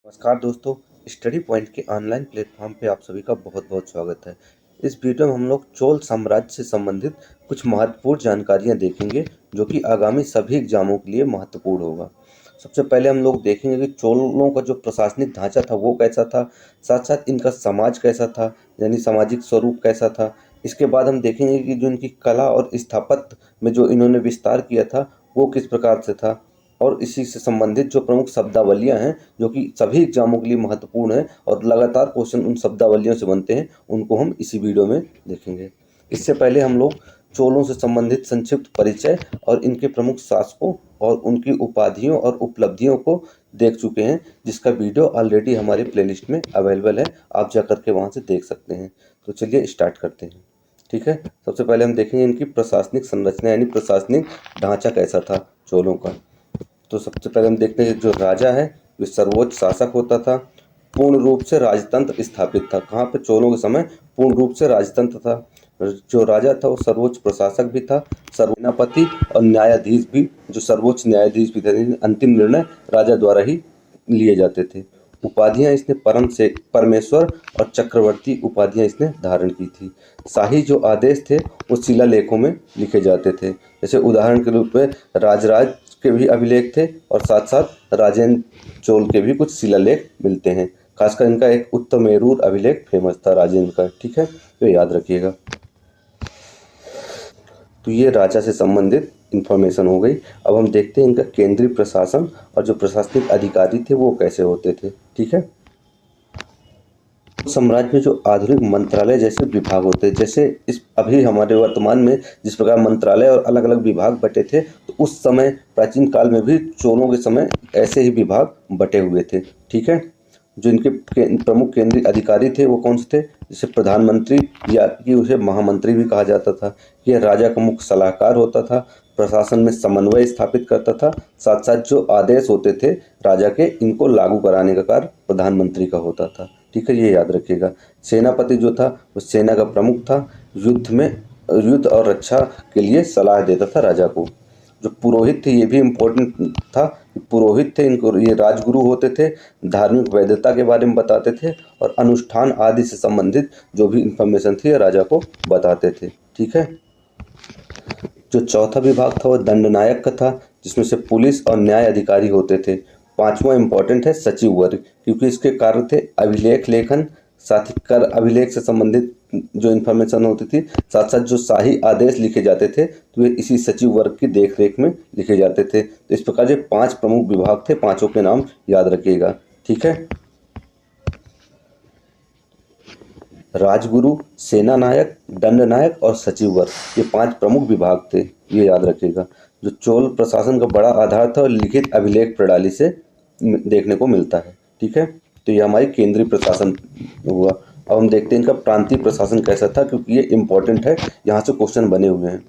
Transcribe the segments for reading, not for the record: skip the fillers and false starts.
नमस्कार दोस्तों, study point के ऑनलाइन प्लेटफॉर्म पे आप सभी का बहुत बहुत स्वागत है। इस वीडियो में हम लोग चोल साम्राज्य से संबंधित कुछ महत्वपूर्ण जानकारियां देखेंगे जो कि आगामी सभी एग्जामों के लिए महत्वपूर्ण होगा। सबसे पहले हम लोग देखेंगे कि चोलों का जो प्रशासनिक ढांचा था वो कैसा था, साथ साथ इनका समाज कैसा था, यानी सामाजिक स्वरूप कैसा था। इसके बाद हम देखेंगे कि जो इनकी कला और स्थापत्य में जो इन्होंने विस्तार किया था वो किस प्रकार से था, और इसी से संबंधित जो प्रमुख शब्दावलियां हैं जो कि सभी एग्जामों के लिए महत्वपूर्ण है और लगातार क्वेश्चन उन शब्दावलियों से बनते हैं, उनको हम इसी वीडियो में देखेंगे। इससे पहले हम लोग चोलों से संबंधित संक्षिप्त परिचय और इनके प्रमुख शासकों और उनकी उपाधियों और उपलब्धियों को देख चुके हैं, जिसका वीडियो ऑलरेडी हमारे प्लेलिस्ट में अवेलेबल है, आप जा करके वहाँ से देख सकते हैं। तो चलिए स्टार्ट करते हैं। ठीक है, सबसे पहले हम देखेंगे इनकी प्रशासनिक संरचना यानी प्रशासनिक ढांचा कैसा था चोलों का। तो सबसे पहले हम देखते हैं जो राजा है वे सर्वोच्च शासक होता था, पूर्ण रूप से राजतंत्र स्थापित था। कहाँ पे? चोलों के समय पूर्ण रूप से राजतंत्र था। जो राजा था वो सर्वोच्च प्रशासक भी था, सेनापति और न्यायाधीश भी, जो सर्वोच्च न्यायाधीश भी थे। अंतिम निर्णय राजा द्वारा ही लिए जाते थे। उपाधियां इसने परम से परमेश्वर और चक्रवर्ती उपाधियां इसने धारण की थी। शाही जो आदेश थे वो शिलालेखों में लिखे जाते थे। जैसे उदाहरण के रूप में राजराज के भी अभिलेख थे और साथ साथ राजेंद्र चोल के भी कुछ शिलालेख मिलते हैं। खासकर इनका एक उत्तमेरूर अभिलेख फेमस था राजेंद्र का। ठीक है, तो याद रखिएगा। तो ये राजा से संबंधित इंफॉर्मेशन हो गई। अब हम देखते हैं इनका केंद्रीय प्रशासन और जो प्रशासनिक अधिकारी थे वो कैसे होते थे। ठीक है, साम्राज्य में जो आधुनिक मंत्रालय जैसे विभाग होते हैं, जैसे इस अभी हमारे वर्तमान में जिस प्रकार मंत्रालय और अलग अलग विभाग बटे थे, तो उस समय प्राचीन काल में भी चोलों के समय ऐसे ही विभाग बटे हुए थे। ठीक है, जो इनके प्रमुख केंद्रीय अधिकारी थे वो कौन से थे? जैसे प्रधानमंत्री या कि उसे महामंत्री भी कहा जाता था। यह राजा का मुख्य सलाहकार होता था, प्रशासन में समन्वय स्थापित करता था। साथ साथ जो आदेश होते थे राजा के, इनको लागू कराने का कार्य प्रधानमंत्री का होता था। ठीक है, ये याद रखिएगा। सेनापति जो था वो सेना का प्रमुख था, युद्ध और रक्षा के लिए सलाह देता था राजा को। जो पुरोहित थे ये भी इम्पोर्टेंट था। पुरोहित थे, इनको ये राजगुरु होते थे, धार्मिक वैधता के बारे में बताते थे और अनुष्ठान आदि से संबंधित जो भी इंफॉर्मेशन थी राजा को बताते थे। ठीक है, जो चौथा विभाग था वो दंडनायक का था, जिसमें से पुलिस और न्याय अधिकारी होते थे। पांचवा इंपॉर्टेंट है सचिव वर्ग, क्योंकि इसके कार्य थे अभिलेख लेखन, साथ ही कर अभिलेख से संबंधित जो इन्फॉर्मेशन होती थी, साथ साथ जो शाही आदेश लिखे जाते थे तो वे इसी सचिव वर्ग की देखरेख में लिखे जाते थे। तो इस प्रकार ये 5 प्रमुख विभाग थे, पांचों के नाम याद रखिएगा। ठीक है, राजगुरु, सेना नायक, दंड नायक और सचिव वर्ग, ये 5 प्रमुख विभाग थे, ये याद रखिएगा। जो चोल प्रशासन का बड़ा आधार था और लिखित अभिलेख प्रणाली से देखने को मिलता है। ठीक है, तो ये हमारी केंद्रीय प्रशासन हुआ। अब हम देखते हैं इनका प्रांतीय प्रशासन कैसा था, क्योंकि ये इंपॉर्टेंट है, यहाँ से क्वेश्चन बने हुए हैं।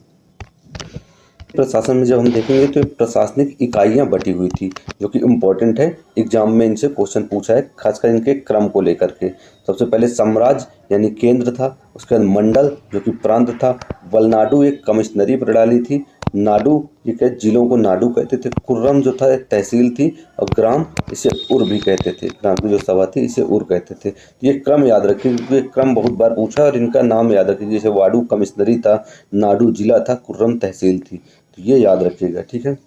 प्रशासन में जब हम देखेंगे तो प्रशासनिक इकाइयां बटी हुई थी, जो कि इम्पोर्टेंट है, एग्जाम में इनसे क्वेश्चन पूछा है, खासकर इनके क्रम को लेकर के। सबसे पहले साम्राज्य यानी केंद्र था, उसके बाद मंडल जो कि प्रांत था, वलनाडु एक कमिश्नरी प्रणाली थी, नाडु, ठीक है, जिलों को नाडु कहते थे, कुर्रम जो था एक तहसील थी, और ग्राम इसे उर भी कहते थे, ग्राम की जो सभा थी इसे उर कहते थे। ये क्रम याद रखिए क्योंकि ये क्रम बहुत बार पूछा, और इनका नाम याद रखिए, जैसे वाडु कमिश्नरी था, नाडु जिला था, कुर्रम तहसील थी, तो ये याद रखिएगा। ठीक है,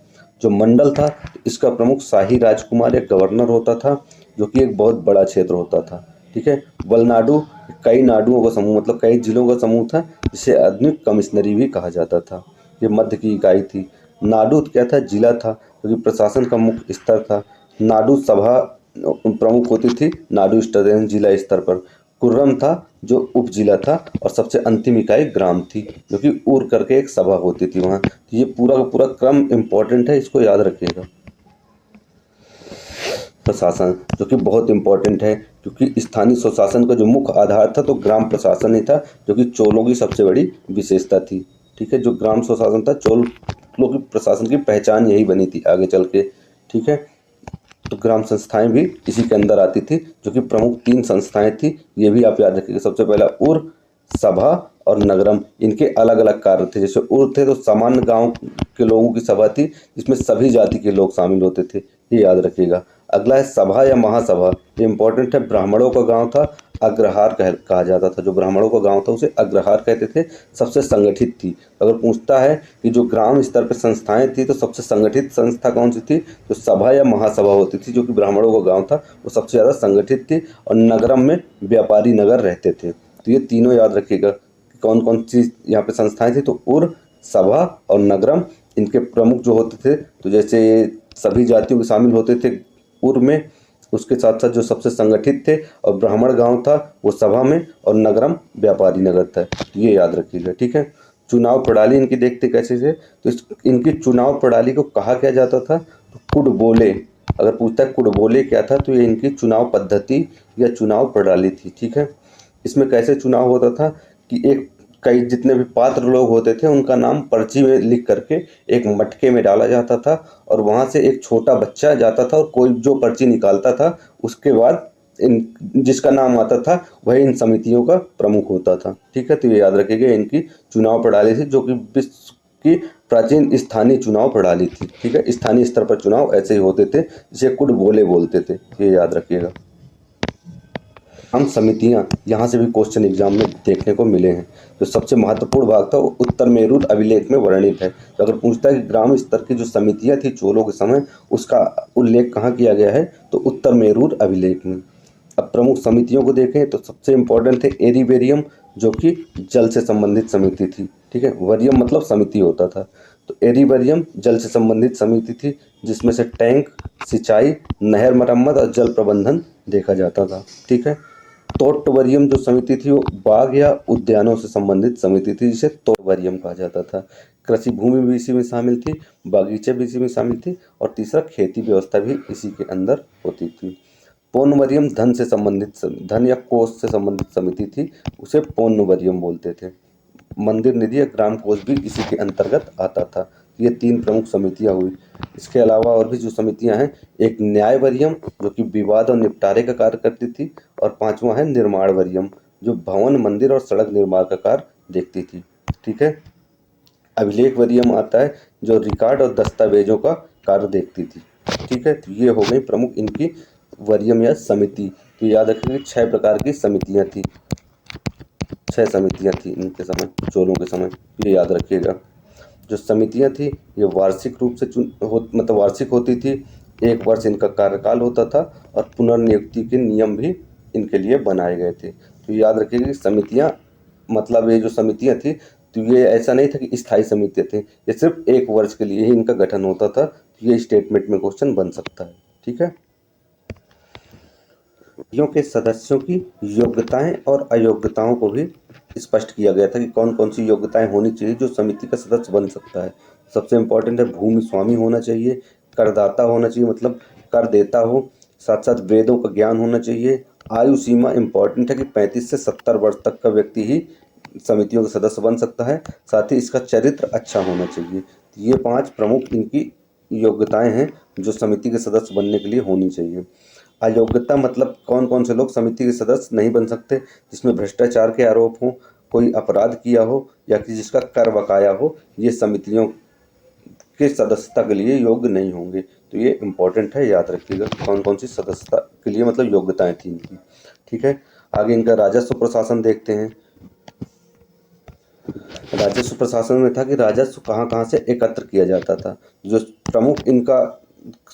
जो मंडल था इसका प्रमुख शाही राजकुमार या गवर्नर होता था, जो कि एक बहुत बड़ा क्षेत्र होता था। ठीक है, वलनाडु कई नाडुओं का समूह, मतलब कई जिलों का समूह था, जिसे आधुनिक कमिश्नरी भी कहा जाता था। ये मध्य की इकाई थी। नाडु क्या था? जिला था, क्योंकि प्रशासन का मुख्य स्तर था। नाडु सभा प्रमुख होती थी नाडु स्तर यानी जिला स्तर पर। कुर्रम था जो उप जिला था, और सबसे अंतिम इकाई ग्राम थी, जो कि उर करके एक सभा होती थी वहाँ। तो ये पूरा का पूरा क्रम इम्पोर्टेंट है, इसको याद रखिएगा। प्रशासन जो कि बहुत इंपॉर्टेंट है, क्योंकि स्थानीय स्वशासन का जो मुख्य आधार था तो ग्राम प्रशासन ही था, जो कि चोलों की सबसे बड़ी विशेषता थी। ठीक है, जो ग्राम स्वशासन था, चोलों की प्रशासन की पहचान यही बनी थी आगे चल के। ठीक है, तो ग्राम संस्थाएं भी इसी के अंदर आती थी, जो कि प्रमुख 3 संस्थाएं थी, ये भी आप याद रखिएगा। सबसे पहला उर, सभा और नगरम, इनके अलग अलग कार्य थे। जैसे उर थे तो सामान्य गांव के लोगों की सभा थी, जिसमें सभी जाति के लोग शामिल होते थे, ये याद रखिएगा। अगला है सभा या महासभा, ये इंपॉर्टेंट है। ब्राह्मणों का गांव था, अग्रहार कहा जाता था। जो ब्राह्मणों का गांव था उसे अग्रहार कहते थे। सबसे संगठित थी। अगर पूछता है कि जो ग्राम स्तर पर संस्थाएं थी तो सबसे संगठित संस्था कौन सी थी, तो सभा या महासभा होती थी। जो कि ब्राह्मणों का गांव था वो सबसे ज़्यादा संगठित थी। और नगरम में व्यापारी नगर रहते थे। तो ये तीनों याद रखिएगा कि कौन कौन सी यहाँ पे संस्थाएं थी। तो उर, सभा और नगरम इनके प्रमुख जो होते थे, तो जैसे सभी जातियों के शामिल होते थे उर में, उसके साथ साथ जो सबसे संगठित थे और ब्राह्मण गांव था वो सभा में, और नगरम व्यापारी नगर था। ये याद रखिएगा, ठीक है। चुनाव प्रणाली इनकी देखते कैसे थे, तो इनकी चुनाव प्रणाली को कहा क्या जाता था, तो कुडबोले। अगर पूछता है कुडबोले क्या था, तो ये इनकी चुनाव पद्धति या चुनाव प्रणाली थी, ठीक है। इसमें कैसे चुनाव होता था कि एक कई जितने भी पात्र लोग होते थे उनका नाम पर्ची में लिख करके एक मटके में डाला जाता था, और वहाँ से एक छोटा बच्चा जाता था और कोई जो पर्ची निकालता था उसके बाद इन जिसका नाम आता था वही इन समितियों का प्रमुख होता था, ठीक है। तो ये याद रखिएगा इनकी चुनाव प्रणाली थी, जो कि विश्व की प्राचीन स्थानीय चुनाव प्रणाली थी, ठीक है। स्थानीय स्तर पर चुनाव ऐसे ही होते थे, जिसे कुडबोले बोलते थे, ये याद रखिएगा। हम समितियां यहाँ से भी क्वेश्चन एग्जाम में देखने को मिले हैं। जो सबसे महत्वपूर्ण भाग था वो उत्तर मेरूर अभिलेख में वर्णित है। तो अगर पूछता है कि ग्राम स्तर की जो समितियां थी चोलों के समय, उसका उल्लेख कहाँ किया गया है, तो उत्तर मेरूर अभिलेख में। अब प्रमुख समितियों को देखें तो सबसे इम्पोर्टेंट थे एरीबेरियम, जो कि जल से संबंधित समिति थी, ठीक है। वरियम मतलब समिति होता था। तो एरीबेरियम जल से संबंधित समिति थी, जिसमें से टैंक, सिंचाई, नहर मरम्मत और जल प्रबंधन देखा जाता था, ठीक है। तोट्टवरियम जो समिति थी वो बाग या उद्यानों से संबंधित समिति थी, जिसे तोट्टवरियम कहा जाता था। कृषि भूमि भी इसी में शामिल थी, बागीचे भी इसी में शामिल थी, और तीसरा खेती व्यवस्था भी इसी के अंदर होती थी। पोन्नवरियम धन से संबंधित, धन या कोष से संबंधित समिति थी, उसे पोन्नवरियम बोलते थे। मंदिर निधि या ग्राम कोष भी इसी के अंतर्गत आता था। ये तीन प्रमुख समितियां हुई। इसके अलावा और भी जो समितियां हैं, एक न्याय वरियम जो कि विवाद और निपटारे का कार्य करती थी, और पांचवा है निर्माण वरियम जो भवन, मंदिर और सड़क निर्माण का कार्य देखती थी, ठीक है। अभिलेख वरियम आता है जो रिकॉर्ड और दस्तावेजों का कार्य देखती थी, ठीक है। तो ये हो गई प्रमुख इनकी वरियम या समिति। तो याद रखिए 6 प्रकार की समितियां थी, 6 समितियां थी इनके समय, चोलों के समय, ये याद रखिएगा। जो समितियां थी ये वार्षिक रूप से मतलब वार्षिक होती थी। 1 वर्ष इनका कार्यकाल होता था, और पुनर्नियुक्ति के नियम भी इनके लिए बनाए गए थे। तो याद रखिएगा कि समितियां, मतलब ये जो समितियां थी, तो ये ऐसा नहीं था कि स्थायी समितियां थी, ये सिर्फ 1 वर्ष के लिए ही इनका गठन होता था। तो ये स्टेटमेंट में क्वेश्चन बन सकता है, ठीक है। समितियों के सदस्यों की योग्यताएं और अयोग्यताओं को भी स्पष्ट किया गया था कि कौन कौन सी योग्यताएं होनी चाहिए जो समिति का सदस्य बन सकता है। सबसे इम्पोर्टेंट है भूमि स्वामी होना चाहिए, करदाता होना चाहिए मतलब कर देता हो, साथ साथ वेदों का ज्ञान होना चाहिए। आयु सीमा इम्पोर्टेंट है कि 35 से 70 वर्ष तक का व्यक्ति ही समितियों का सदस्य बन सकता है। साथ ही इसका चरित्र अच्छा होना चाहिए। तो ये 5 प्रमुख इनकी योग्यताएं हैं जो समिति के सदस्य बनने के लिए होनी चाहिए। अयोग्यता मतलब कौन कौन से लोग समिति के सदस्य नहीं बन सकते, जिसमें भ्रष्टाचार के आरोप हों, कोई अपराध किया हो, या कि जिसका कर बकाया हो, ये समितियों के सदस्यता के लिए योग्य नहीं होंगे। तो ये इम्पोर्टेंट है, याद रखिएगा कौन कौन सी सदस्यता के लिए मतलब योग्यताएं थी इनकी, ठीक है। आगे इनका राजस्व प्रशासन देखते हैं। राजस्व प्रशासन में था कि राजस्व कहाँ कहाँ से एकत्र किया जाता था। जो प्रमुख इनका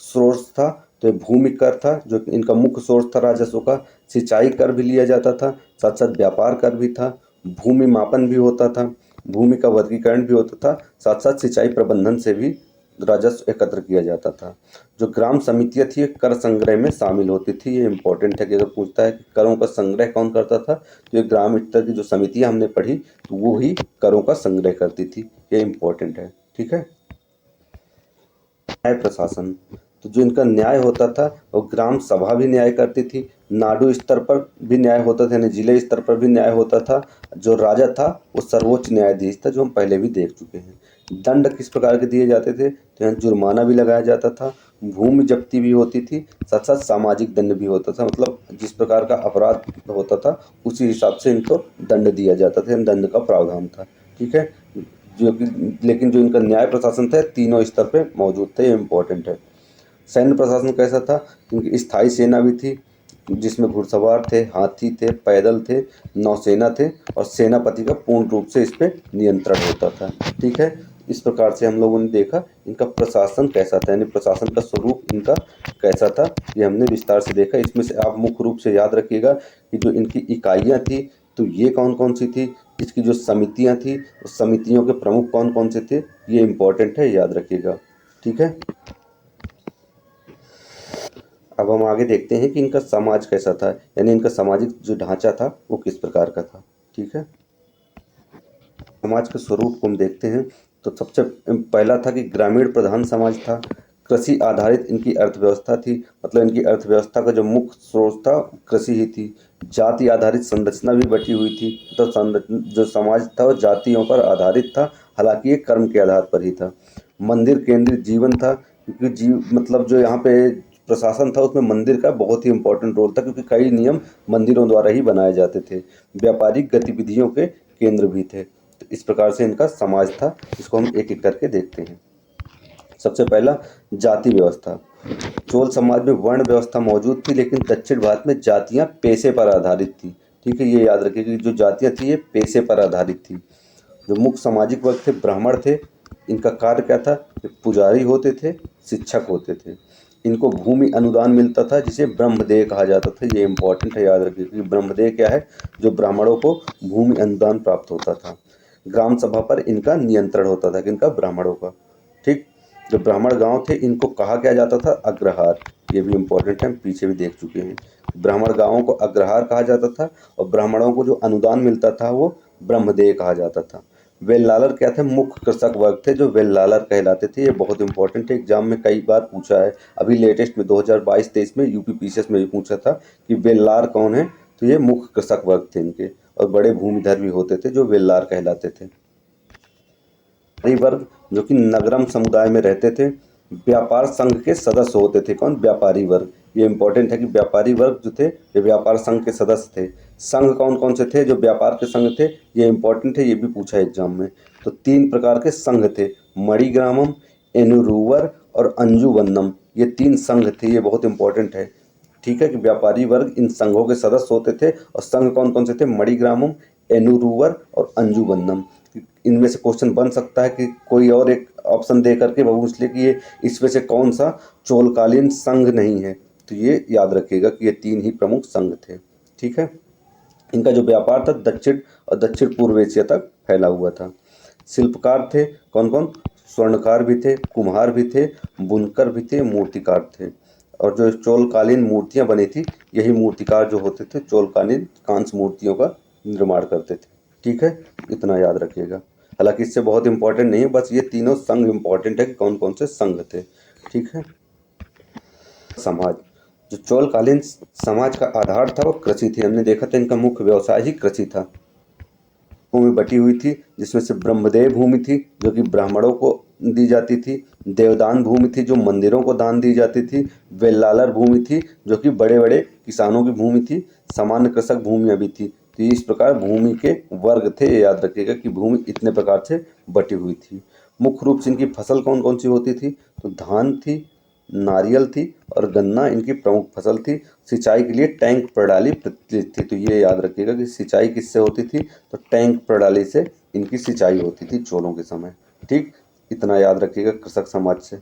सोर्स था तो ये भूमि कर था, जो इनका मुख्य सोर्स था राजस्व का। सिंचाई कर भी लिया जाता था, साथ साथ व्यापार कर भी था, भूमि मापन भी होता था, भूमि का वर्गीकरण भी होता था, साथ साथ सिंचाई प्रबंधन से भी राजस्व एकत्र किया जाता था। जो ग्राम समितियां थी कर संग्रह में शामिल होती थी। ये इंपॉर्टेंट है कि अगर पूछता है कि करों का संग्रह कौन करता था, तो ये ग्राम स्तर की जो समितियां हमने पढ़ी तो वो ही करों का संग्रह करती थी। ये इंपॉर्टेंट है, ठीक है। न्याय प्रशासन, तो जो इनका न्याय होता था वो ग्राम सभा भी न्याय करती थी, नाडु स्तर पर भी न्याय होता था, यानी जिले स्तर पर भी न्याय होता था। जो राजा था वो सर्वोच्च न्यायाधीश था, जो हम पहले भी देख चुके हैं। दंड किस प्रकार के दिए जाते थे, तो यहाँ जुर्माना भी लगाया जाता था, भूमि जब्ती भी होती थी, साथ साथ सामाजिक दंड भी होता था। मतलब जिस प्रकार का अपराध होता था उसी हिसाब से इनको दंड दिया जाता था, दंड का प्रावधान था, ठीक है। जो कि लेकिन जो इनका न्याय प्रशासन था तीनों स्तर पे मौजूद था, ये इम्पोर्टेंट है। सैन्य प्रशासन कैसा था? क्योंकि स्थायी सेना भी थी जिसमें घुड़सवार थे, हाथी थे, पैदल थे, नौसेना थे और सेनापति का पूर्ण रूप से इस पे नियंत्रण होता था। ठीक है, इस प्रकार से हम लोगों ने देखा इनका प्रशासन कैसा था, यानी प्रशासन का स्वरूप इनका कैसा था, ये हमने विस्तार से देखा। इसमें से आप मुख्य रूप से याद रखिएगा कि जो इनकी इकाइयाँ थी तो ये कौन कौन सी थी, इसकी जो समितियाँ थी उस समितियों के प्रमुख कौन कौन से थे, ये इम्पोर्टेंट है, याद रखिएगा। ठीक है, अब हम आगे देखते हैं कि इनका समाज कैसा था, यानी इनका सामाजिक जो ढांचा था वो किस प्रकार का था। ठीक है, समाज के स्वरूप को हम देखते हैं तो सबसे पहला था कि ग्रामीण प्रधान समाज था। कृषि आधारित इनकी अर्थव्यवस्था थी, मतलब इनकी अर्थव्यवस्था का जो मुख्य स्रोत था कृषि ही थी। जाति आधारित संरचना भी बटी हुई थी, तो जो समाज था वो जातियों पर आधारित था, हालांकि ये कर्म के आधार पर ही था। मंदिर केंद्रित जीवन था, क्योंकि मतलब जो यहाँ पे प्रशासन था उसमें मंदिर का बहुत ही इंपॉर्टेंट रोल था, क्योंकि कई नियम मंदिरों द्वारा ही बनाए जाते थे। व्यापारिक गतिविधियों के केंद्र भी थे। तो इस प्रकार से इनका समाज था, इसको हम एक एक करके देखते हैं। सबसे पहला जाति व्यवस्था। चोल समाज में वर्ण व्यवस्था मौजूद थी, लेकिन दक्षिण भारत में जातियां पेशे पर आधारित थी। ठीक है, ये याद रखिए कि जो जातियां थी ये पेशे पर आधारित थी। जो मुख्य सामाजिक वर्ग थे ब्राह्मण थे। इनका कार्य क्या था? ये पुजारी होते थे, शिक्षक होते थे। इनको भूमि अनुदान मिलता था जिसे ब्रह्मदेय कहा जाता था। ये इंपॉर्टेंट है, याद रखिए कि ब्रह्मदेय क्या है? जो ब्राह्मणों को भूमि अनुदान प्राप्त होता था। ग्राम सभा पर इनका नियंत्रण होता था, किनका? ब्राह्मणों का। ठीक, जो ब्राह्मण गांव थे इनको कहा क्या जाता था? अग्रहार। ये भी इंपॉर्टेंट है, हम पीछे भी देख चुके हैं। ब्राह्मण गांवों को अग्रहार कहा जाता था और ब्राह्मणों को जो अनुदान मिलता था वो ब्रह्मदेय कहा जाता था। वेल्लालर क्या थे? मुख्य कृषक वर्ग थे जो वेल्लालर कहलाते थे। ये बहुत इंपॉर्टेंट है, एग्जाम में कई बार पूछा है। अभी लेटेस्ट में 2022-23 में यूपी पीसीएस में भी पूछा था कि वेल्लार कौन है, तो ये मुख्य कृषक वर्ग थे इनके, और बड़े भूमिधर भी होते थे जो वेल्लार कहलाते थे। वर्ग जो कि नगरम समुदाय में रहते थे। व्यापार संघ के सदस्य होते थे। कौन? व्यापारी वर्ग। ये इंपॉर्टेंट है कि व्यापारी वर्ग जो थे ये व्यापार संघ के सदस्य थे। संघ कौन कौन से थे? जो व्यापार के संघ थे, ये इंपॉर्टेंट है, ये भी पूछा एग्जाम में। तो 3 प्रकार के संघ थे, मणिग्रामम, एनुरूवर और अंजुवन्नम। ये 3 संघ थे, ये बहुत इंपॉर्टेंट है। ठीक है, कि व्यापारी वर्ग इन संघों के सदस्य होते थे, और संघ कौन कौन से थे? मणिग्रामम, एनुरूवर और अंजुवन्नम। इनमें से क्वेश्चन बन सकता है कि कोई और एक ऑप्शन दे करके वो पूछ ले कि ये इसमें से कौन सा चोलकालीन संघ नहीं है। तो ये याद रखिएगा कि ये 3 ही प्रमुख संघ थे। ठीक है, इनका जो व्यापार था दक्षिण और दक्षिण पूर्व एशिया तक फैला हुआ था। शिल्पकार थे कौन कौन? स्वर्णकार भी थे, कुम्हार भी थे, बुनकर भी थे, मूर्तिकार थे। और जो चोलकालीन मूर्तियां बनी थी, यही मूर्तिकार जो होते थे चोलकालीन कांस्य मूर्तियों का निर्माण करते थे। ठीक है, इतना याद रखिएगा। हालांकि इससे बहुत इंपॉर्टेंट नहीं है, बस ये तीनों संघ इंपॉर्टेंट है कि कौन कौन से संघ थे। ठीक है, समाज। जो चोलकालीन समाज का आधार था वो कृषि थी। हमने देखा था इनका मुख्य व्यवसाय ही कृषि था। भूमि बटी हुई थी, जिसमें से ब्रह्मदेय भूमि थी जो कि ब्राह्मणों को दी जाती थी, देवदान भूमि थी जो मंदिरों को दान दी जाती थी, वेल्लालर भूमि थी जो कि बड़े बड़े किसानों की भूमि थी, सामान्य कृषक भूमियाँ भी थी। तो इस प्रकार भूमि के वर्ग थे। ये याद रखिएगा कि भूमि इतने प्रकार से बटी हुई थी। मुख्य रूप से इनकी फसल कौन कौन सी होती थी? तो धान थी, नारियल थी और गन्ना इनकी प्रमुख फसल थी। सिंचाई के लिए टैंक प्रणाली प्रचलित थी। तो ये याद रखिएगा कि सिंचाई किससे होती थी? तो टैंक प्रणाली से इनकी सिंचाई होती थी चोलों के समय। ठीक, इतना याद रखिएगा कृषक समाज से।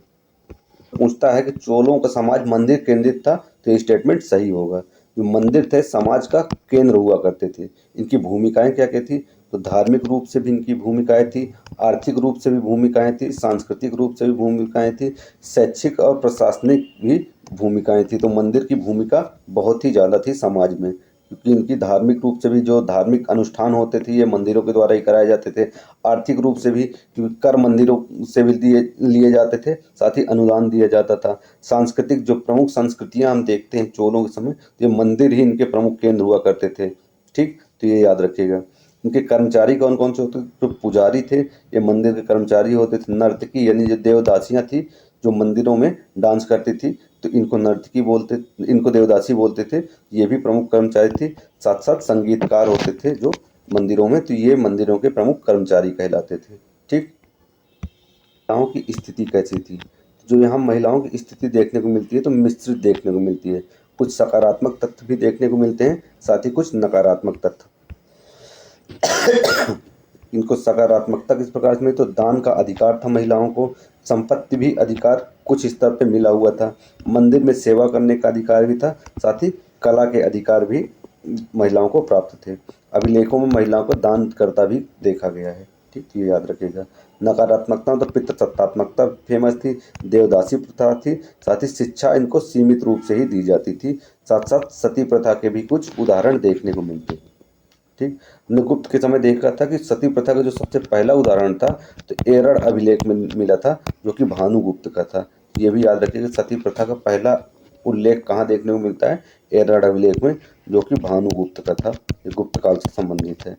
पूछता है कि चोलों का समाज मंदिर केंद्रित था, तो ये स्टेटमेंट सही होगा। जो मंदिर थे समाज का केंद्र हुआ करते थे। इनकी भूमिकाएं क्या क्या थी? तो धार्मिक रूप से भी इनकी भूमिकाएं थी, आर्थिक रूप से भी भूमिकाएं थी, सांस्कृतिक रूप से भी भूमिकाएं थी, शैक्षिक और प्रशासनिक भी भूमिकाएं थी। तो मंदिर की भूमिका बहुत ही ज़्यादा थी समाज में, क्योंकि इनकी धार्मिक रूप से भी जो धार्मिक अनुष्ठान होते थे ये मंदिरों के द्वारा ही कराए जाते थे। आर्थिक रूप से भी क्योंकि कर मंदिरों से भी लिए जाते थे, साथ ही अनुदान दिया जाता था। सांस्कृतिक जो प्रमुख संस्कृतियां हम देखते हैं चोलों के समय, तो ये मंदिर ही इनके प्रमुख केंद्र हुआ करते थे। ठीक, तो ये याद रखिएगा। इनके कर्मचारी कौन कौन से होते थे? जो पुजारी थे ये मंदिर के कर्मचारी होते थे। नर्तकी यानी जो देवदासियां थी जो मंदिरों में डांस करती थी, तो इनको नर्तकी बोलते, इनको देवदासी बोलते थे। ये भी प्रमुख कर्मचारी थी। साथ साथ संगीतकार होते थे जो मंदिरों में, तो ये मंदिरों के प्रमुख कर्मचारी कहलाते थे। ठीक, गाँव की स्थिति कैसी थी? जो यहाँ महिलाओं की स्थिति देखने को मिलती है तो मिश्रित देखने को मिलती है। कुछ सकारात्मक तथ्य भी देखने को मिलते हैं, साथ ही कुछ नकारात्मक तथ्य। इनको सकारात्मकता किस प्रकार से मिली, तो दान का अधिकार था महिलाओं को, संपत्ति भी अधिकार कुछ स्तर पे मिला हुआ था, मंदिर में सेवा करने का अधिकार भी था, साथ ही कला के अधिकार भी महिलाओं को प्राप्त थे। अभिलेखों में महिलाओं को दान करता भी देखा गया है। ठीक, ये याद रखिएगा। नकारात्मकता तो पितृसत्तात्मकता फेमस थी, देवदासी प्रथा थी, साथ ही शिक्षा इनको सीमित रूप से ही दी जाती थी, साथ साथ सती प्रथा के भी कुछ उदाहरण देखने को मिलते हैं। ठीक, हमने गुप्त के समय देखा था कि सती प्रथा का जो सबसे पहला उदाहरण था तो एरड़ अभिलेख में मिला था, जो कि भानुगुप्त का था। ये भी याद रखिए कि सती प्रथा का पहला उल्लेख कहाँ देखने को मिलता है, एरड़ अभिलेख में, जो कि भानुगुप्त का था। ये गुप्त काल से संबंधित है।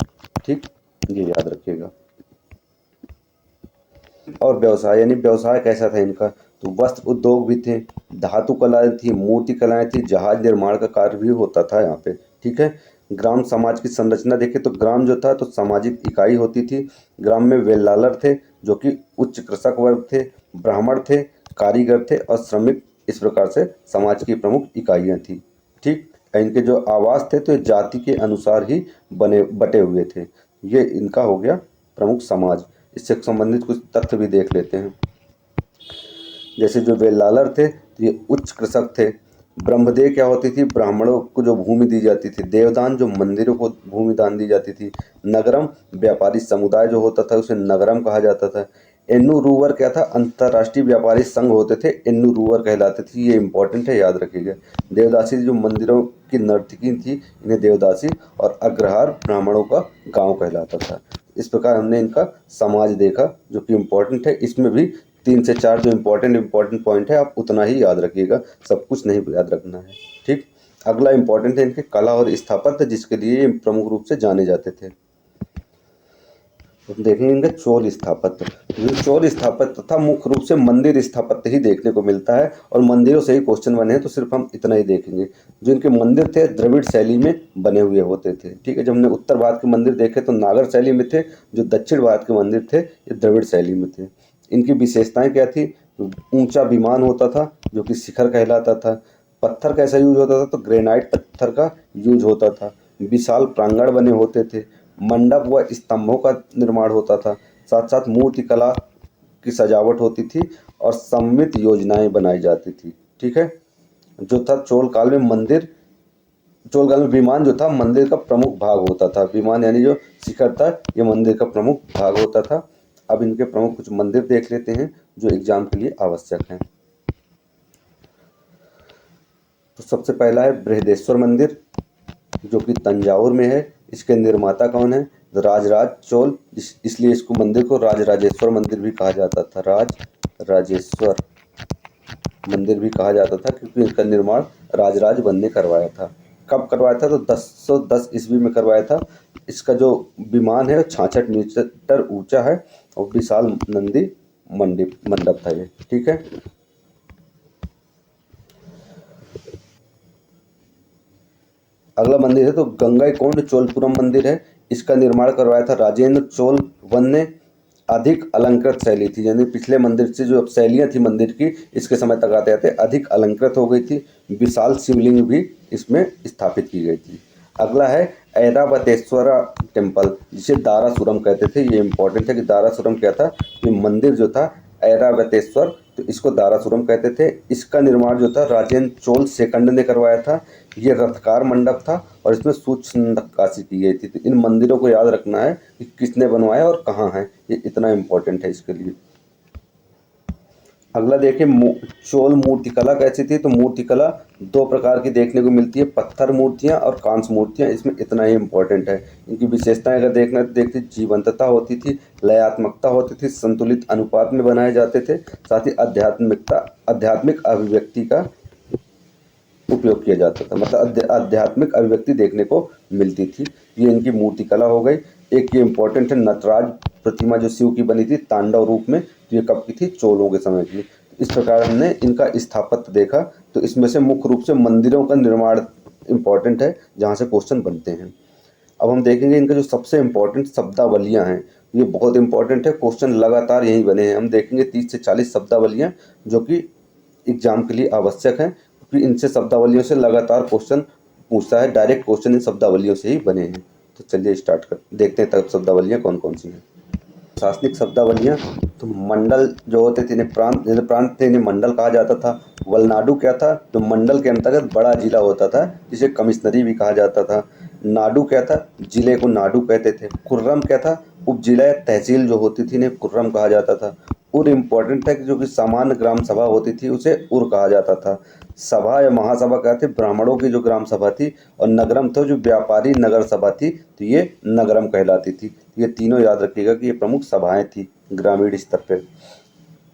ठीक, ये याद रखिएगा। और व्यवसाय, यानी व्यवसाय कैसा था इनका, तो वस्त्र उद्योग भी थे, धातु कलाएं थी, मूर्ति कलाएं थी, जहाज निर्माण का कार्य भी होता था यहाँ पे। ठीक है। ग्राम समाज की संरचना देखें तो ग्राम जो था तो सामाजिक इकाई होती थी। ग्राम में वेल्लालर थे जो कि उच्च कृषक वर्ग थे, ब्राह्मण थे, कारीगर थे और श्रमिक, इस प्रकार से समाज की प्रमुख इकाइयाँ थी। ठीक, इनके जो आवास थे तो जाति के अनुसार ही बटे हुए थे। ये इनका हो गया प्रमुख समाज। इससे संबंधित कुछ तथ्य भी देख लेते हैं। जैसे जो वेल्लालर थे तो ये उच्च कृषक थे। ब्रह्मदेव क्या होती थी, ब्राह्मणों को जो भूमि दी जाती थी। देवदान, जो मंदिरों को भूमि दान दी जाती थी। नगरम, व्यापारी समुदाय जो होता था उसे नगरम कहा जाता था। एन्नू रूवर क्या था, अंतर्राष्ट्रीय व्यापारी संघ होते थे, एन्नू रूवर कहलाते थे। ये इंपॉर्टेंट है, याद रखिएगा। देवदासी जो मंदिरों की नर्तकी थी, इन्हें देवदासी, और अग्रहार ब्राह्मणों का गांव कहलाता था। इस प्रकार हमने इनका समाज देखा, जो कि इम्पोर्टेंट है। इसमें भी 3 से 4 जो इम्पोर्टेंट पॉइंट है, आप उतना ही याद रखिएगा, सब कुछ नहीं याद रखना है। ठीक, अगला इम्पोर्टेंट है इनके कला और स्थापत्य, जिसके लिए ये प्रमुख रूप से जाने जाते थे। तो देखेंगे इनका चोल स्थापत्य। जो चोल स्थापत्य था मुख्य रूप से मंदिर स्थापत्य ही देखने को मिलता है, और मंदिरों से ही क्वेश्चन बने हैं तो सिर्फ हम इतना ही देखेंगे। जो इनके मंदिर थे द्रविड़ शैली में बने हुए होते थे। ठीक है, जब हमने उत्तर भारत के मंदिर देखे तो नागर शैली में थे, जो दक्षिण भारत के मंदिर थे ये द्रविड़ शैली में थे। इनकी विशेषताएं क्या थी, ऊंचा विमान होता था जो कि शिखर कहलाता था। पत्थर कैसा यूज होता था, तो ग्रेनाइट पत्थर का यूज होता था। विशाल प्रांगण बने होते थे, मंडप व स्तंभों का निर्माण होता था, साथ साथ मूर्ति कला की सजावट होती थी और सममित योजनाएं बनाई जाती थी। ठीक है, जो था चोल काल में विमान जो था मंदिर का प्रमुख भाग होता था। विमान यानी जो शिखर था ये मंदिर का प्रमुख भाग होता था। अब इनके प्रमुख कुछ मंदिर देख लेते हैं जो एग्जाम के लिए आवश्यक हैं। तो सबसे पहला है बृहदेश्वर मंदिर, जो कि तंजावुर में है। इसके निर्माता कौन है, राजराज चोल, इसलिए इसको मंदिर को राजराजेश्वर मंदिर भी कहा जाता था। राजराजेश्वर मंदिर भी कहा जाता था क्योंकि इसका निर्माण राजराज बन ने करवाया था। कब करवाया था, तो 1010 ईस्वी में करवाया था। इसका जो विमान है 66 मीटर ऊंचा है और विशाल नंदी मंडप था ये। ठीक है, अगला मंदिर है तो गंगईकोंड चोलपुरम मंदिर है। इसका निर्माण करवाया था राजेंद्र चोल वन ने। अधिक अलंकृत शैली थी, यानी पिछले मंदिर से जो शैलियाँ थी मंदिर की इसके समय तक आते आते अधिक अलंकृत हो गई थी। विशाल शिवलिंग भी इसमें स्थापित की गई थी। अगला है ऐरावतेश्वरा टेम्पल, जिसे दारासुरम कहते थे। ये इंपॉर्टेंट है कि दारासुरम क्या था, ये मंदिर जो था ऐरावतेश्वर, तो इसको दारासुरम कहते थे। इसका निर्माण जो था राजेंद्र चोल सेकंड ने करवाया था। ये रथकार मंडप था और इसमें सूक्ष्म नक्काशी की गई थी। तो इन मंदिरों को याद रखना है कि किसने बनवाया और कहाँ है, ये इतना इम्पोर्टेंट है इसके लिए। अगला देखिए चोल मूर्तिकला कैसी थी, तो मूर्तिकला 2 प्रकार की देखने को मिलती है, पत्थर मूर्तियाँ और कांस्य मूर्तियाँ। इसमें इतना ही इम्पोर्टेंट है। इनकी विशेषताएं अगर देखना तो देखते जीवंतता होती थी, लयात्मकता होती थी, संतुलित अनुपात में बनाए जाते थे, साथ ही आध्यात्मिक अभिव्यक्ति का उपयोग किया जाता था, मतलब आध्यात्मिक अभिव्यक्ति देखने को मिलती थी। ये इनकी मूर्ति कला हो गई। एक ये इंपॉर्टेंट है नटराज प्रतिमा जो शिव की बनी थी तांडव रूप में, तो ये कब की थी, चोलों के समय की। इस प्रकार हमने इनका स्थापत्य देखा। तो इसमें से मुख्य रूप से मंदिरों का निर्माण इम्पॉर्टेंट है, जहाँ से क्वेश्चन बनते हैं। अब हम देखेंगे इनका जो सबसे इम्पोर्टेंट शब्दावलियाँ हैं, ये बहुत इंपॉर्टेंट है, क्वेश्चन लगातार यही बने हैं। हम देखेंगे 30 से 40 शब्दावलियाँ जो कि एग्जाम के लिए आवश्यक हैं, क्योंकि इनसे शब्दावलियों से लगातार क्वेश्चन पूछता है, डायरेक्ट क्वेश्चन इन शब्दावलियों से ही बने हैं। तो चलिए स्टार्ट कर देखते हैं तब शब्दावलियाँ कौन कौन सी हैं। प्रशासनिक शब्दावलियाँ, तो मंडल जो होते थे इन्हें प्रांत, जैसे प्रांत थे इन्हें मंडल कहा जाता था। वलनाडु क्या था, जो मंडल के अंतर्गत बड़ा जिला होता था जिसे कमिश्नरी भी कहा जाता था। नाडु क्या था, जिले को नाडु कहते थे। कुर्रम क्या था, उपजिला या तहसील जो होती थी इन्हें कुर्रम कहा जाता था। उर इम्पोर्टेंट है कि जो कि सामान्य ग्राम सभा होती थी उसे उर कहा जाता था। सभा या महासभा क्या थे, ब्राह्मणों की जो ग्राम सभा थी। और नगरम तो जो व्यापारी नगर सभा थी, तो ये नगरम कहलाती थी। ये तीनों याद रखिएगा कि ये प्रमुख सभाएं थी ग्रामीण स्तर पर।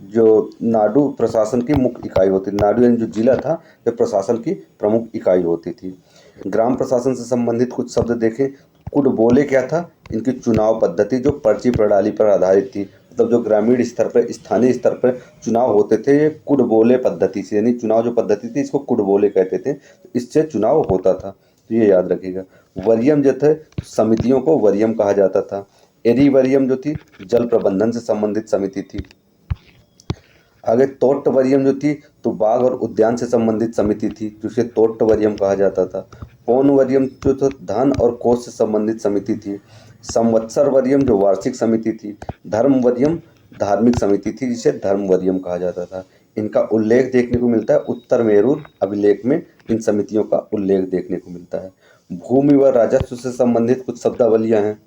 जो नाडु प्रशासन की मुख्य इकाई होती थी, नाडु यानी जो जिला था ये प्रशासन की प्रमुख इकाई होती थी। ग्राम प्रशासन से संबंधित कुछ शब्द देखें। कुडबोले क्या था, इनकी चुनाव पद्धति जो पर्ची प्रणाली पर आधारित थी। मतलब जो ग्रामीण स्तर पर, स्थानीय स्तर पर चुनाव होते थे ये कुडबोले पद्धति से, यानी चुनाव जो पद्धति थी इसको कुडबोले कहते थे, इससे चुनाव होता था। तो ये याद रखिएगा। वरीयम जो थे, समितियों को वरीयम कहा जाता था। एरी वरीयम जो थी, जल प्रबंधन से संबंधित समिति थी। आगे तोट्टवरियम जो थी, तो बाग और उद्यान से संबंधित समिति थी, जिसे तोट्टवरियम कहा जाता था। पौनवरियम जो था, धन और कोष से संबंधित समिति थी। संवत्सर वरियम जो वार्षिक समिति थी। धर्मवरियम धार्मिक समिति थी, जिसे धर्मवरियम कहा जाता था। इनका उल्लेख देखने को मिलता है उत्तर मेरूर अभिलेख में, इन समितियों का उल्लेख देखने को मिलता है। भूमि व राजस्व से संबंधित कुछ शब्दावलियां हैं,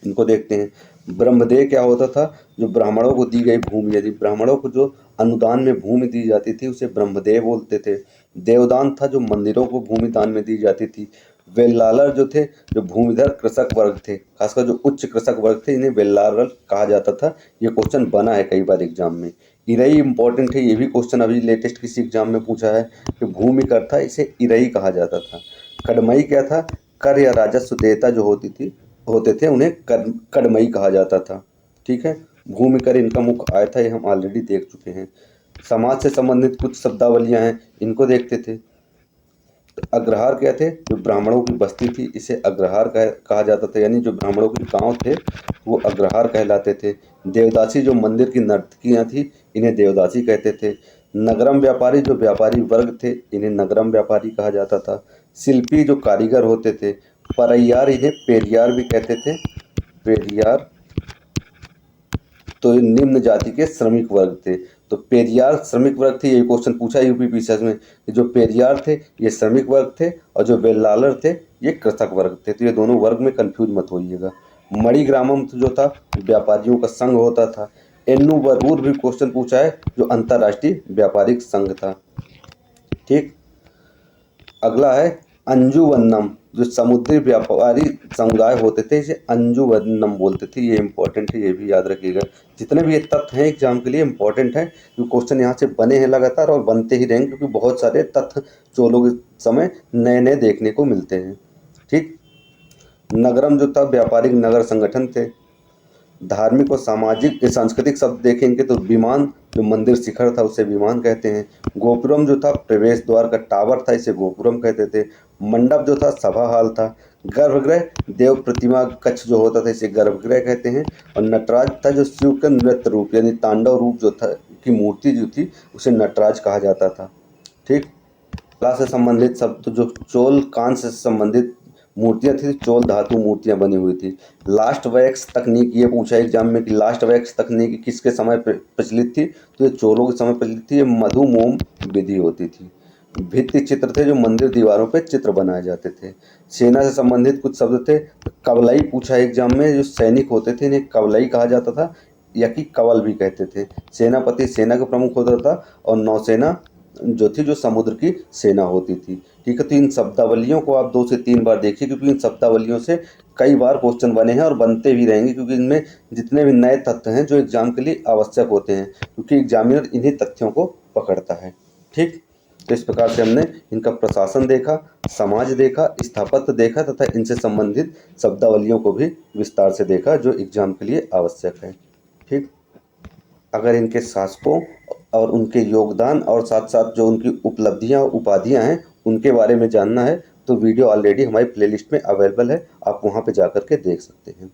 इनको देखते हैं। ब्रह्मदेय क्या होता था, जो ब्राह्मणों को दी गई भूमि, यदि ब्राह्मणों को जो अनुदान में भूमि दी जाती थी उसे ब्रह्मदेय बोलते थे। देवदान था, जो मंदिरों को भूमि दान में दी जाती थी। वेल्लालर जो थे, जो भूमिधर कृषक वर्ग थे, खासकर जो उच्च कृषक वर्ग थे इन्हें वेल्लालर कहा जाता था। ये क्वेश्चन बना है कई बार एग्जाम में। इरई इंपॉर्टेंट है, ये भी क्वेश्चन अभी लेटेस्ट किसी एग्जाम में पूछा है कि भूमि कर था, इसे इरई कहा जाता था। कड़मई क्या था, कर या राजस्व देयता जो होते थे उन्हें कड़मई कहा जाता था। ठीक है, भूमि कर इनका मुख्य आय था, ये हम ऑलरेडी देख चुके हैं। समाज से संबंधित कुछ शब्दावलियां हैं, इनको देखते थे। तो अग्रहार क्या थे, जो ब्राह्मणों की बस्ती थी इसे अग्रहार कहा जाता था, यानी जो ब्राह्मणों के गांव थे वो अग्रहार कहलाते थे। देवदासी जो मंदिर की नर्तकियां थी इन्हें देवदासी कहते थे। नगरम व्यापारी जो व्यापारी वर्ग थे इन्हें नगरम व्यापारी कहा जाता था। शिल्पी जो कारीगर होते थे। परैयार इन्हें पेरियार भी कहते थे, पेरियार। तो ये निम्न जाति के श्रमिक वर्ग थे। तो पेरियार श्रमिक वर्ग थे, यही क्वेश्चन पूछा यूपी पीसीएस में कि जो पेरियार थे ये श्रमिक वर्ग थे और जो वेल्लालर थे ये कृषक वर्ग थे। तो ये दोनों वर्ग में कंफ्यूज मत होइएगा। मणिग्रामम जो था व्यापारियों का संघ होता था। एन्नू वरूर भी क्वेश्चन पूछा है, जो अंतर्राष्ट्रीय व्यापारिक संघ था। ठीक, अगला है अंजुवन्नम, जो समुद्री व्यापारी समुदाय होते थे इसे अंजुवन्नम बोलते थे। ये इंपॉर्टेंट है, ये भी याद रखिएगा। जितने भी ये तथ्य हैं एग्जाम के लिए इंपॉर्टेंट हैं, क्योंकि क्वेश्चन यहाँ से बने हैं लगातार और बनते ही रहेंगे, क्योंकि बहुत सारे तथ्य चोलों के समय नए नए देखने को मिलते हैं। ठीक, नगरम जो था व्यापारिक नगर संगठन थे। धार्मिक और सामाजिक सांस्कृतिक शब्द देखेंगे तो विमान, जो मंदिर शिखर था उसे विमान कहते हैं। गोपुरम जो था प्रवेश द्वार का टावर था, इसे गोपुरम कहते थे। मंडप जो था सभा हाल था। गर्भगृह देव प्रतिमा कक्ष जो होता था इसे गर्भगृह कहते हैं। और नटराज था, जो शिव का नृत्य रूप यानी तांडव रूप जो था की मूर्ति जो थी उसे नटराज कहा जाता था। ठीक, कला से संबंधित शब्द, तो जो चोल कांस्य से संबंधित मूर्तियां थी, चोल धातु मूर्तियां बनी हुई थी। लास्ट वैक्स तकनीक, ये पूछा एग्जाम में कि लास्ट वैक्स तकनीक किसके समय प्रचलित थी, तो ये चोलों के समय प्रचलित थी। ये मधुमोम विधि होती थी। भित्ति चित्र थे, जो मंदिर दीवारों पे चित्र बनाए जाते थे। सेना से संबंधित कुछ शब्द थे। कवलई पूछा एग्जाम में, जो सैनिक होते थे इन्हें कवलई कहा जाता था या कि कवल भी कहते थे। सेनापति सेना का प्रमुख होता था और नौसेना जो थी जो समुद्र की सेना होती थी। ठीक है, तो इन शब्दावलियों को आप 2 से 3 बार देखिए, क्योंकि इन शब्दावलियों से कई बार क्वेश्चन बने हैं और बनते भी रहेंगे, क्योंकि इनमें जितने भी नए तथ्य हैं जो एग्जाम के लिए आवश्यक होते हैं, क्योंकि एग्जामिनर इन्हीं तथ्यों को पकड़ता है। ठीक, तो इस प्रकार से हमने इनका प्रशासन देखा, समाज देखा, स्थापत्य देखा तथा इनसे संबंधित शब्दावलियों को भी विस्तार से देखा जो एग्जाम के लिए आवश्यक है। ठीक, अगर इनके शासकों और उनके योगदान और साथ साथ जो उनकी उपलब्धियां उपाधियां हैं उनके बारे में जानना है तो वीडियो ऑलरेडी हमारी प्लेलिस्ट में अवेलेबल है, आप वहां पे जाकर के देख सकते हैं।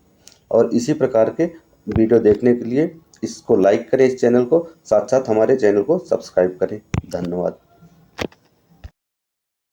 और इसी प्रकार के वीडियो देखने के लिए इसको लाइक करें, इस चैनल को, साथ साथ हमारे चैनल को सब्सक्राइब करें। धन्यवाद।